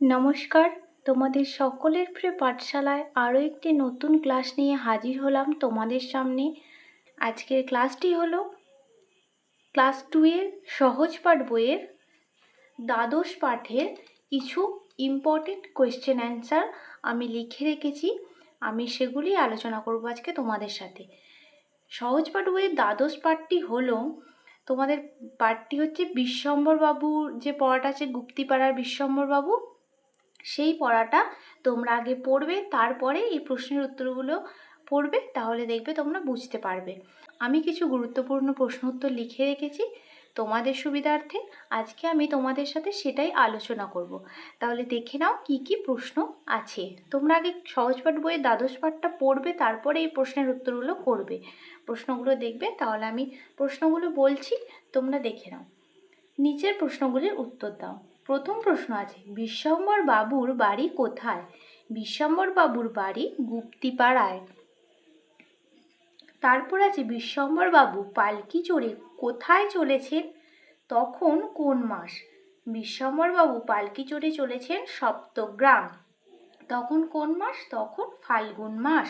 নমস্কার, তোমাদের সকলের প্রিয় পাঠশালায় আরও একটি নতুন ক্লাস নিয়ে হাজির হলাম তোমাদের সামনে। আজকের ক্লাসটি হলো ক্লাস 2 এর সহজ পাঠ বইয়ের দ্বাদশ পাঠের কিছু ইম্পর্টেন্ট কোয়েশ্চেন অ্যান্সার আমি লিখে রেখেছি। আমি সেগুলি আলোচনা করব আজকে তোমাদের সাথে। সহজ পাঠ বইয়ের দ্বাদশ পাঠটি হলো তোমাদের পাঠটি হচ্ছে বিশ্বম্বর বাবুর যে পড়াটা আছে, গুপ্তিপাড়ার বিশ্বম্বর বাবু, সেই পড়াটা তোমরা আগে পড়বে, তারপরে এই প্রশ্নের উত্তরগুলো পড়বে, তাহলে দেখবে তোমরা বুঝতে পারবে। আমি কিছু গুরুত্বপূর্ণ প্রশ্ন উত্তর লিখে রেখেছি তোমাদের সুবিধার্থে। আজকে আমি তোমাদের সাথে সেটাই আলোচনা করব। তাহলে দেখে নাও কি কি প্রশ্ন আছে। তোমরা আগে সহজ পাঠ বইয়ের দ্বাদশ পাঠটা পড়বে, তারপরে এই প্রশ্নের উত্তরগুলো করবে। প্রশ্নগুলো দেখবে, তাহলে আমি প্রশ্নগুলো বলছি, তোমরা দেখে নাও। নিচের প্রশ্নগুলির উত্তর দাও। প্রথম প্রশ্ন আছে, বিশ্বম্বর বাবুর বাড়ি কোথায়? বিশ্বম্বর বাবুর বাড়ি গুপ্তিপাড়ায়। তারপর আছে, বিশ্বম্বর বাবু পালকি চড়ে কোথায় চলেছেন? তখন কোন মাস? বিশ্বম্বর বাবু পালকি চড়ে চলেছেন সপ্তগ্রাম। তখন কোন মাস? তখন ফাল্গুন মাস।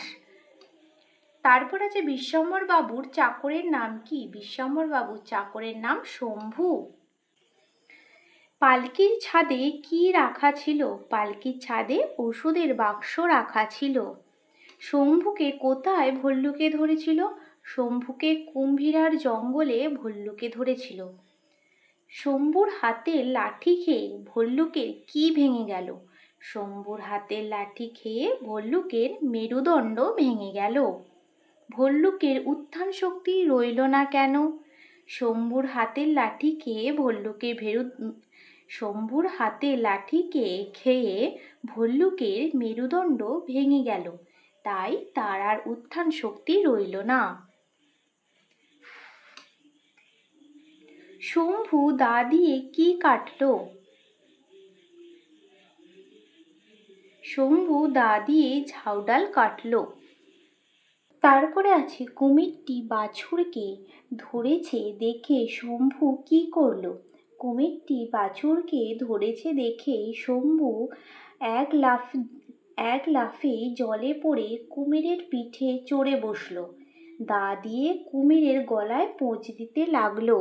তারপর আছে, বিশ্বম্বর বাবুর চাকরের নাম কি? বিশ্বম্বর বাবুর চাকরের নাম শম্ভু। পালকির ছাদে কি রাখা ছিল? পালকির ছাদে ওষুধের বাক্স রাখা ছিল। শম্ভুকে কোথায় ভল্লুকে ধরেছিল? শম্ভুকে কুম্ভীরার জঙ্গলে ভল্লুকে ধরেছিল। শম্ভুর হাতের লাঠি খেয়ে ভল্লুকের কি ভেঙে গেল? শম্ভুর হাতের লাঠি খেয়ে ভল্লুকের মেরুদণ্ড ভেঙে গেল। ভল্লুকের উত্থান শক্তি রইল না কেন? শম্ভুর হাতের লাঠি খেয়ে শম্ভুর হাতে লাঠিকে খেয়ে ভল্লুকের মেরুদণ্ড ভেঙে গেল, তাই তার আর উত্থান শক্তি রইল না। শম্ভু দা দিয়ে কি কাটল? শম্ভু দা দিয়ে ঝাউডাল কাটল। তারপরে আছে, কুমিরটি বাছুরকে ধরেছে দেখে শম্ভু কি করল? কুমিরটি বাছুরকে ধরেছে দেখে শম্ভু এক লাফে জলে পড়ে কুমিরের পিঠে চড়ে বসল। দা দিয়ে কুমিরের গলায় পোঁচ দিতে লাগলো।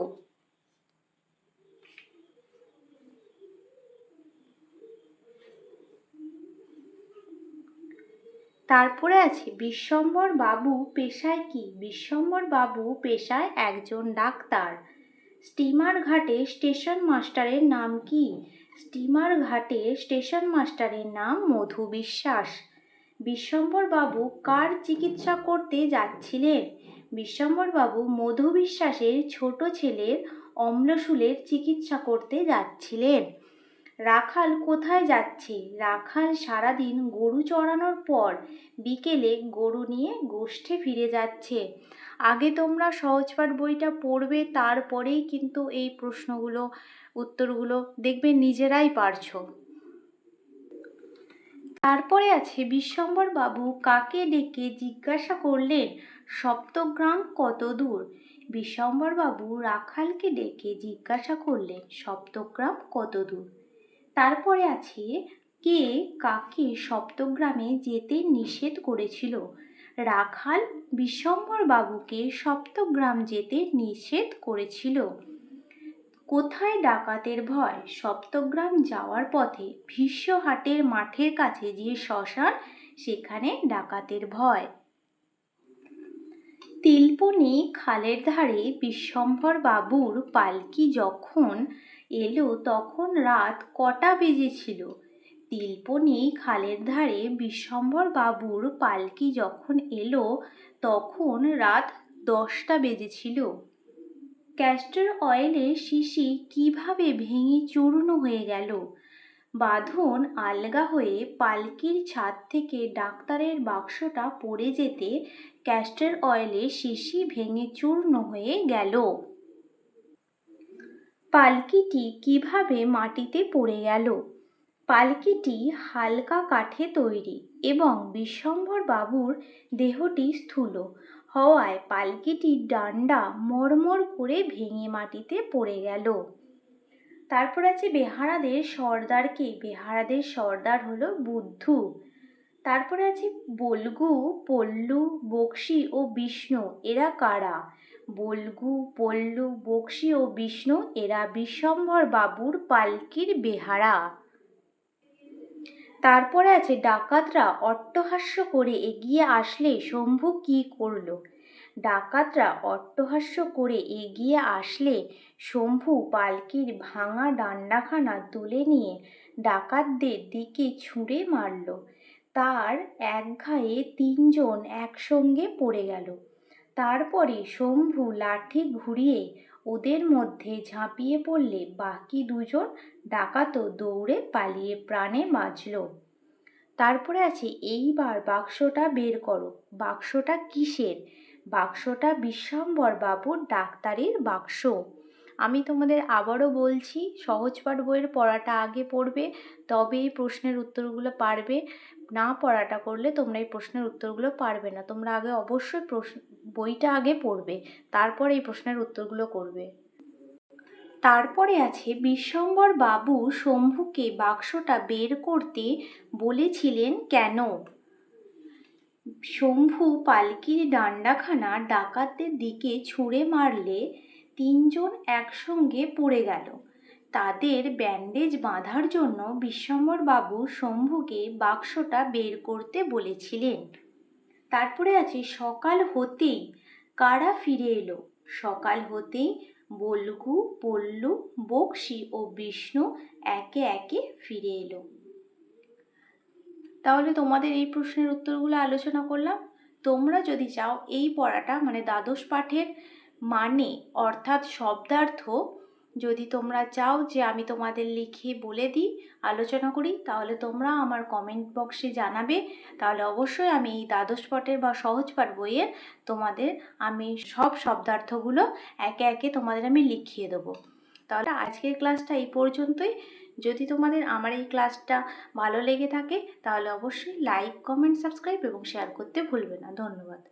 তারপরে আছে, বিশ্বম্বর বাবু পেশায় কি? বিশ্বম্বর বাবু পেশায় একজন ডাক্তার। স্টিমার ঘাটে স্টেশন মাস্টারের নাম কি? স্টিমার ঘাটে স্টেশন মাস্টারের নাম মধু বিশ্বাস। বিশ্বম্বর বাবু কার চিকিৎসা করতে যাচ্ছিলেন? বিশ্বম্বর বাবু মধু বিশ্বাসের ছোট ছেলের অম্লশূলের চিকিৎসা করতে যাচ্ছিলেন। রাখাল কোথায় যাচ্ছে? রাখাল সারাদিন গরু চড়ানোর পর বিকেলে গরু নিয়ে গোষ্ঠে ফিরে যাচ্ছে। আগে তোমরা সহজপাঠ বইটা পড়বে, তারপরেই কিন্তু এই প্রশ্নগুলো উত্তরগুলো দেখবে নিজেরাই পারছো। তারপরে আছে, বিশ্বম্বর বাবু কাকে ডেকে জিজ্ঞাসা করলেন সপ্তগ্রাম কত দূর? বিশ্বম্বর বাবু রাখালকে ডেকে জিজ্ঞাসা করলেন সপ্তগ্রাম কত দূর। তারপরে আছে, কে কাকে সপ্তগ্রামে যেতে নিষেধ করেছিল? রাখাল বিশ্বম্বর বাবুকে সপ্তগ্রাম যেতে নিষেধ করেছিল। কোথায় ডাকাতের ভয়? সপ্তগ্রাম যাওয়ার পথে ভীষ্মহাটের মাঠের কাছে যে শ্মশান, সেখানে ডাকাতের ভয়। তিলপনি খালের ধারে বিশ্বম্বর বাবুর পালকি যখন এলো তখন রাত কটা বেজেছিল? তিলপনি খালের ধারে বিশ্বম্বর বাবুর পালকি যখন এলো তখন রাত 10টা বেজেছিল। ক্যাস্টর অয়েলের শিশি কিভাবে ভেঙে চূর্ণ হয়ে গেল? বাঁধন আলগা হয়ে পালকির ছাদ থেকে ডাক্তারের বাক্সটা পড়ে যেতে ক্যাস্টর অয়েলের শিশি ভেঙে চূর্ণ হয়ে গেল। পালকিটি কিভাবে মাটিতে পড়ে গেল? পালকিটি হালকা কাঠে তৈরি এবং বিশ্বম্বর বাবুর দেহটি স্থূল হওয়ায় পালকিটির ডান্ডা মরমর করে ভেঙে মাটিতে পড়ে গেল। তারপর আছে বেহারাদের সর্দারকে, বেহারাদের সর্দার হলো বুদ্ধু। তারপরে আছে বল্গু, পল্লু, বক্সি ও বিষ্ণু, এরা কারা? বল্গু, পল্লু, বক্সি ও বিষ্ণু এরা বিশ্বম্ভর বাবুর পালকির বেহারা। তারপরে আছে ডাকাতরা অট্টহাস্য করে এগিয়ে আসলে শম্ভু কি করলো? ডাকাতরা অট্টহাস্য করে এগিয়ে আসলে শম্ভু পালকির ভাঙা ডান্ডাখানা তুলে নিয়ে ডাকাতদের দিকে ছুঁড়ে মারল। তার এক ঘায়ে তিনজন একসঙ্গে পড়ে গেল। তারপরে শম্ভু লাঠি ঘুরিয়ে ওদের মধ্যে ঝাঁপিয়ে পড়লে বাকি দুজন ডাকাতও দৌড়ে পালিয়ে প্রাণে বাঁচল। তারপরে আছে এইবার বাক্সটা বের করো। বাক্সটা কিসের? বাক্সটা বিশ্বম্ভর বাবুর ডাক্তারির বাক্স। আমি তোমাদের আবারও বলছি, সহজপাঠ বইয়ের পড়াটা আগে পড়বে, তবে এই প্রশ্নের উত্তরগুলো পারবে। না পড়াটা করলে তোমরা এই প্রশ্নের উত্তরগুলো পারবে না। তোমরা আগে অবশ্যই বইটা আগে পড়বে, তারপর এই প্রশ্নের উত্তরগুলো করবে। তারপরে আছে বিশ্বম্ভর বাবু শম্ভুকে বাক্সটা বের করতে বলেছিলেন কেন? শম্ভু পালকির ডান্ডাখানা ডাকাতদের দিকে ছুঁড়ে মারলে তিনজন একসঙ্গে পড়ে গেল। তাদের ব্যান্ডেজ বাঁধার জন্য বিশ্বম্ভর বাবু শম্ভুকে বাক্সটা বের করতে বলেছিলেন। তারপরে আছে সকাল হতেই কারা ফিরে এলো? সকাল হতেই বল্গু, পল্লু, বক্সি ও বিষ্ণু একে একে ফিরে এলো। তাহলে তোমাদের এই প্রশ্নের উত্তরগুলো আলোচনা করলাম। তোমরা যদি চাও এই পড়াটা মানে দ্বাদশ পাঠের মানে অর্থাৎ শব্দার্থ যদি তোমরা চাও যে আমি তোমাদের লিখে বলে দিই, আলোচনা করি, তাহলে তোমরা আমার কমেন্ট বক্সে জানাবে। তাহলে অবশ্যই আমি এই দ্বাদশ পাঠের বা সহজ পাঠ বইয়ের তোমাদের আমি সব শব্দার্থগুলো একে একে তোমাদের আমি লিখিয়ে দেবো। তাহলে আজকের ক্লাসটা এই পর্যন্তই। যদি তোমাদের আমার এই ক্লাসটা ভালো লেগে থাকে তাহলে অবশ্যই লাইক, কমেন্ট, সাবস্ক্রাইব এবং শেয়ার করতে ভুলবে না। ধন্যবাদ।